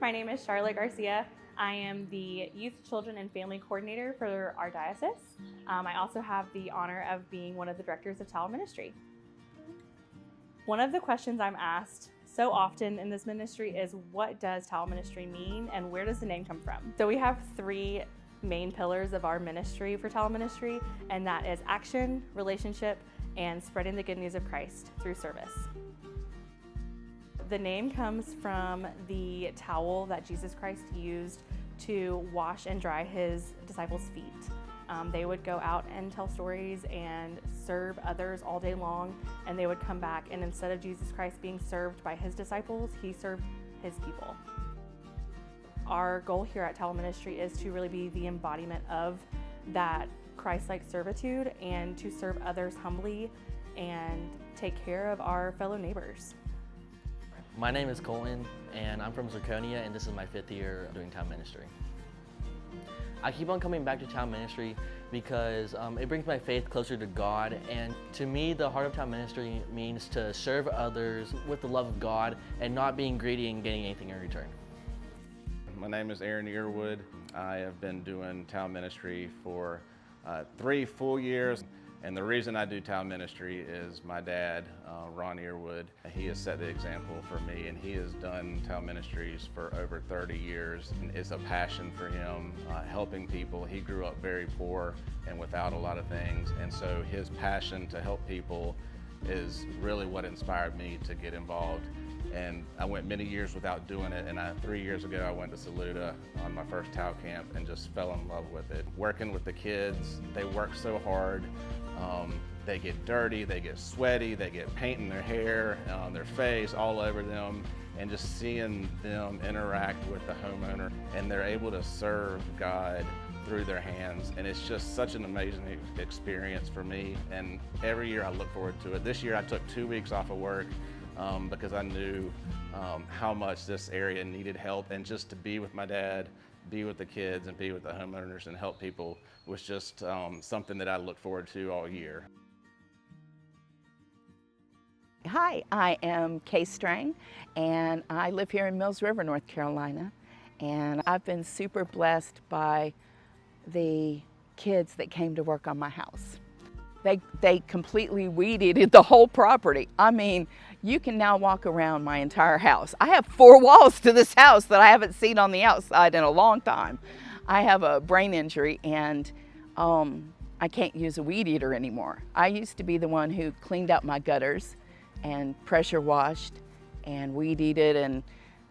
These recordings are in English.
My name is Charlotte Garcia. I am the Youth, Children, and Family Coordinator for our diocese. I also have the honor of being one of the directors of TAL Ministry. One of the questions I'm asked so often in this ministry is, what does TAL Ministry mean and where does the name come from? So we have three main pillars of our ministry for TAL Ministry, and that is action, relationship, and spreading the good news of Christ through service. The name comes from the towel that Jesus Christ used to wash and dry his disciples' feet. They would go out and tell stories and serve others all day long, and they would come back, and instead of Jesus Christ being served by his disciples, he served his people. Our goal here at TAL Ministry is to really be the embodiment of that Christ-like servitude and to serve others humbly and take care of our fellow neighbors. My name is Colton, and I'm from Zirconia, and this is my 5th year doing TAL Ministry. I keep on coming back to TAL Ministry because it brings my faith closer to God, and to me, the heart of TAL Ministry means to serve others with the love of God and not being greedy and getting anything in return. My name is Aaron Earwood. I have been doing TAL Ministry for 3 full years. And the reason I do TAL Ministry is my dad, Ron Earwood. He has set the example for me, and he has done TAL Ministries for over 30 years. And it's a passion for him, helping people. He grew up very poor and without a lot of things, and so his passion to help people is really what inspired me to get involved. And I went many years without doing it, and 3 years ago I went to Saluda on my first TAL camp and just fell in love with it. Working with the kids, they work so hard. They get dirty, they get sweaty, they get paint in their hair, their face, all over them, and just seeing them interact with the homeowner, and they're able to serve God through their hands, and it's just such an amazing experience for me, and every year I look forward to it. This year I took 2 weeks off of work because I knew how much this area needed help, and just to be with my dad, be with the kids, and be with the homeowners and help people was just something that I look forward to all year. Hi, I am Kay Strang, and I live here in Mills River, North Carolina, and I've been super blessed by the kids that came to work on my house. They completely weeded the whole property. I mean, you can now walk around my entire house. I have 4 walls to this house that I haven't seen on the outside in a long time. I have a brain injury, and I can't use a weed eater anymore. I used to be the one who cleaned out my gutters and pressure washed and weed eated and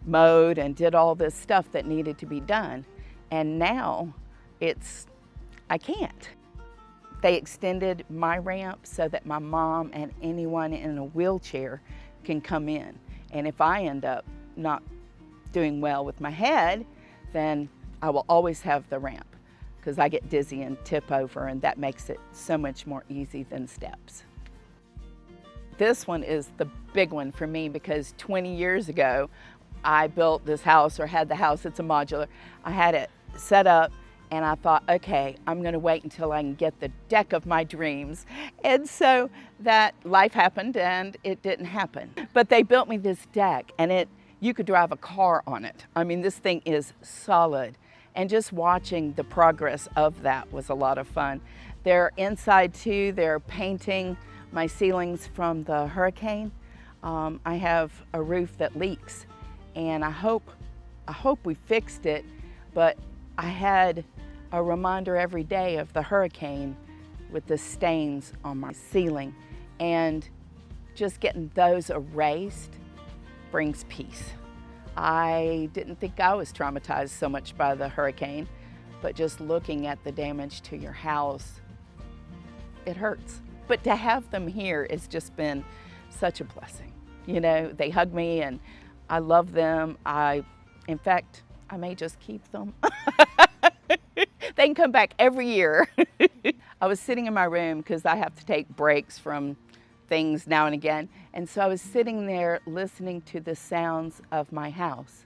mowed and did all this stuff that needed to be done. And now I can't. They extended my ramp so that my mom and anyone in a wheelchair can come in. And if I end up not doing well with my head, then I will always have the ramp because I get dizzy and tip over, and that makes it so much more easy than steps. This one is the big one for me because 20 years ago, I built this house, or had the house, it's a modular. I had it set up, and I thought, okay, I'm gonna wait until I can get the deck of my dreams. And so that life happened and it didn't happen. But they built me this deck, and you could drive a car on it. I mean, this thing is solid. And just watching the progress of that was a lot of fun. They're inside too, they're painting my ceilings from the hurricane. I have a roof that leaks, and I hope we fixed it, but I had a reminder every day of the hurricane with the stains on my ceiling, and just getting those erased brings peace. I didn't think I was traumatized so much by the hurricane, but just looking at the damage to your house, it hurts. But to have them here has just been such a blessing. You know, they hug me and I love them. In fact, I may just keep them. They can come back every year. I was sitting in my room because I have to take breaks from things now and again. And so I was sitting there listening to the sounds of my house.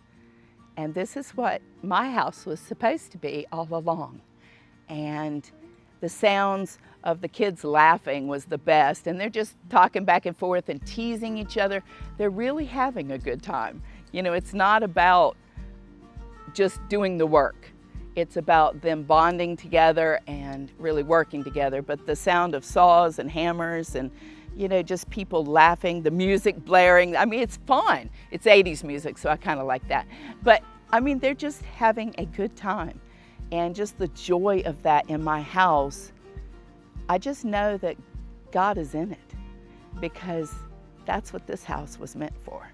And this is what my house was supposed to be all along. And the sounds of the kids laughing was the best. And they're just talking back and forth and teasing each other. They're really having a good time. You know, it's not about just doing the work. It's about them bonding together and really working together. But the sound of saws and hammers and, you know, just people laughing, the music blaring, I mean, it's fun. It's 80s music, so I kind of like that. But I mean, they're just having a good time. And just the joy of that in my house, I just know that God is in it, because that's what this house was meant for.